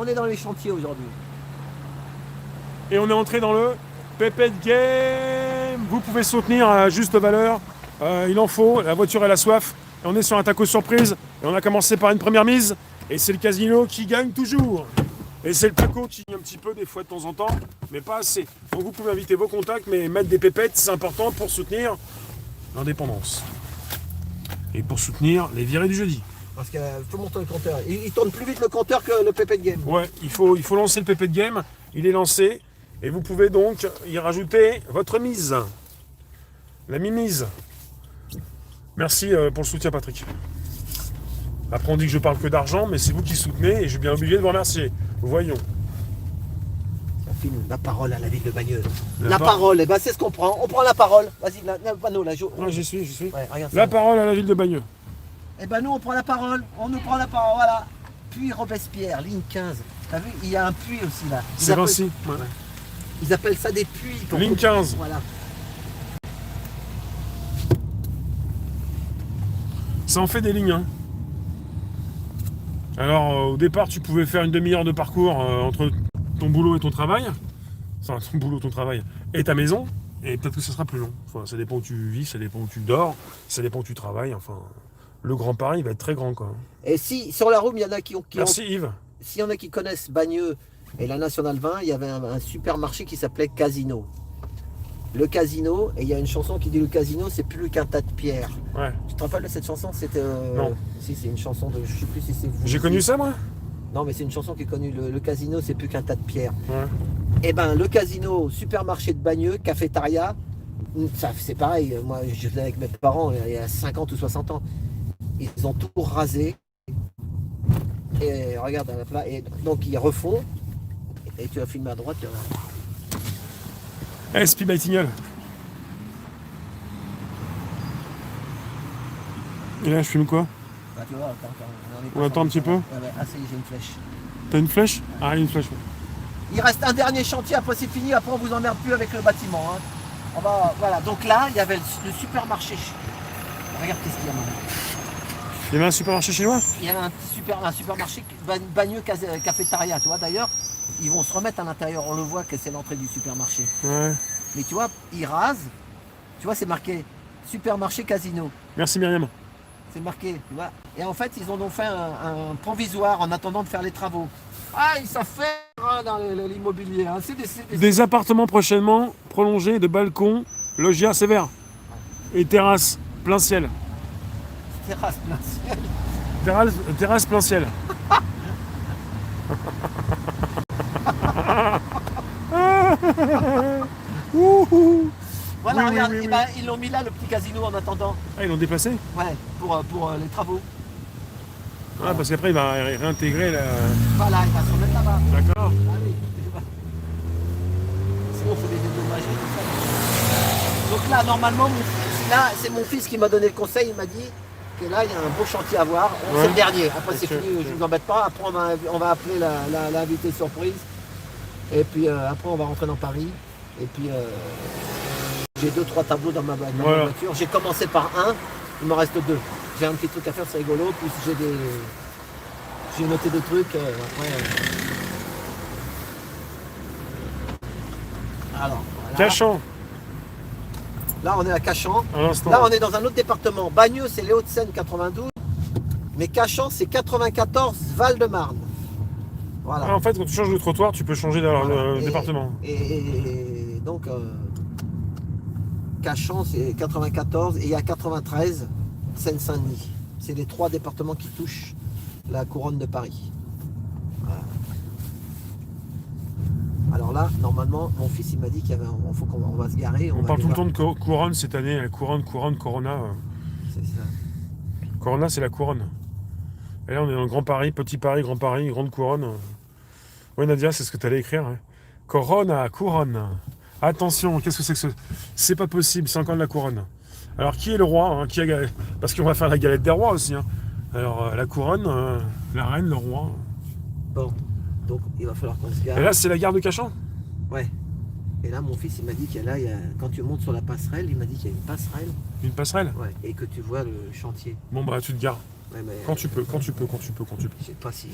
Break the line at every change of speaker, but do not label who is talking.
On est dans les chantiers aujourd'hui.
Et on est entré dans le Pépette Game. Vous pouvez soutenir à juste valeur. Il en faut, la voiture elle a soif. Et on est sur un taco surprise. Et on a commencé par une première mise. Et c'est le casino qui gagne toujours. Et c'est le taco qui gagne un petit peu des fois de temps en temps, mais pas assez. Donc vous pouvez inviter vos contacts, mais mettre des pépettes, c'est important pour soutenir l'indépendance. Et pour soutenir les virées du jeudi.
Parce qu'il faut monter le compteur. Il tourne plus vite le compteur que le Pépette Game.
Ouais, il faut lancer le Pépette Game. Il est lancé. Et vous pouvez donc y rajouter votre mise. La mi-mise. Merci pour le soutien, Patrick. Après, on dit que je parle que d'argent, mais c'est vous qui soutenez et je suis bien obligé de vous remercier. Voyons.
On filme la parole à la ville de Bagneux. La parole, eh ben, c'est ce qu'on prend. On prend la parole. Vas-y, le panneau là.
Ouais, j'y suis.
Ouais, regarde
La
ça.
parole à la ville de Bagneux.
Eh ben nous, on prend la parole. On nous prend la parole, voilà. Puits Robespierre, ligne 15. T'as vu, il y a un puits aussi là.
C'est Vinci. Ouais.
Ils appellent ça des puits.
Ligne 15.
Voilà.
Ça en fait des lignes. Hein. Alors, au départ, tu pouvais faire une demi-heure de parcours entre ton boulot et ton travail. Enfin, ton boulot, ton travail et ta maison. Et peut-être que ça sera plus long. Enfin, ça dépend où tu vis, ça dépend où tu dors, ça dépend où tu travailles. Enfin, le Grand Paris va être très grand, quoi.
Et si, sur la route, il y en a qui ont...
Merci Yves.
S'il y en a qui connaissent Bagneux et la Nationale 20, il y avait un supermarché qui s'appelait Casino. Le Casino, et il y a une chanson qui dit le Casino, c'est plus qu'un tas de pierres.
Ouais.
Tu te rappelles de cette chanson? C'était...
Non.
Si, c'est une chanson de... Je sais plus si c'est vous.
J'ai connu ça, moi.
Non, mais c'est une chanson qui est connue. Le Casino, c'est plus qu'un tas de pierres.
Ouais.
Et ben, le Casino, supermarché de Bagneux, cafétéria, ça, c'est pareil. Moi, je venais avec mes parents il y a 50 ou 60 ans. Ils ont tout rasé. Et regarde, là, et donc ils refont. Et tu vas filmer à droite.
SP Batignolles. Et là, je filme quoi?
Bah, tu vois,
On attend un petit peu.
Ouais, ah, ça y est, j'ai une flèche.
T'as une flèche? Ah, il y a une flèche.
Il reste un dernier chantier, après c'est fini, après on vous emmerde plus avec le bâtiment. Hein. On va, voilà, donc là, il y avait le supermarché. Regarde qu'est-ce qu'il y a maintenant.
Il y avait un supermarché chinois?
Il y avait un supermarché Bagneux cafétéria, tu vois. D'ailleurs, ils vont se remettre à l'intérieur, on le voit que c'est l'entrée du supermarché.
Ouais.
Mais tu vois, ils rasent, tu vois, c'est marqué supermarché casino.
Merci Myriam.
C'est marqué, tu vois. Et en fait, ils ont donc fait un provisoire en attendant de faire les travaux. Ah, ils savent faire hein, dans l'immobilier. Hein.
Des appartements prochainement prolongés de balcons, loggia sévère. Et terrasse plein ciel.
Terrasse plein ciel.
Terrasse plein ciel.
Voilà,
Oui,
regarde,
oui, oui,
ben, ils l'ont mis là, le petit casino, en attendant.
Ah, ils l'ont déplacé?
Ouais, pour les travaux.
Ah, parce qu'après, il va réintégrer la...
Voilà, il va se remettre là-bas.
D'accord.
Allez. Sinon, il faut les dédommager, tout ça. Donc là, normalement, là, c'est mon fils qui m'a donné le conseil. Il m'a dit que là, il y a un beau chantier à voir.
Ouais.
C'est le dernier. Après, c'est
Sûr.
fini, je ne vous embête pas. Après, on va appeler l'invité surprise. Et puis, après, on va rentrer dans Paris. Et puis, j'ai 2-3 tableaux dans ma voiture. J'ai commencé par un, il m'en reste 2. J'ai un petit truc à faire, c'est rigolo. Plus j'ai noté des trucs. Après, alors, voilà.
Cachan,
Là, on est à Cachan.
à l'instant.
Là, on est dans un autre département. Bagneux, c'est les Hauts-de-Seine 92. Mais Cachan, c'est 94 Val-de-Marne. Voilà.
Ah, en fait, quand tu changes de trottoir, tu peux changer
Voilà.
le département.
Et donc, Cachan, c'est 94 et il y a 93, Seine-Saint-Denis. C'est les 3 départements qui touchent la couronne de Paris. Voilà. Alors là, normalement, mon fils, il m'a dit qu'il y avait faut qu'on va se garer.
On parle tout le temps de couronne cette année. Couronne, Corona.
C'est ça.
Corona, c'est la couronne. Et là, on est dans le Grand Paris, Petit Paris, Grand Paris, Grande Couronne. Oui, Nadia, c'est ce que tu allais écrire. Hein. Corona, couronne. Attention, qu'est-ce que c'est que ce... C'est pas possible, c'est encore de la couronne. Alors, qui est le roi hein, Parce qu'on va faire la galette des rois aussi. Hein. Alors, la couronne, la reine, le roi.
Bon, donc il va falloir qu'on se gare.
Et là, c'est la gare de Cachan?
Ouais. Et là, mon fils, il m'a dit qu'il y a là, quand tu montes sur la passerelle, il m'a dit qu'il y a une passerelle.
Une passerelle?
Ouais. Et que tu vois le chantier.
Bon, bah, tu te gares.
Ouais, mais,
Quand tu peux.
je sais pas si...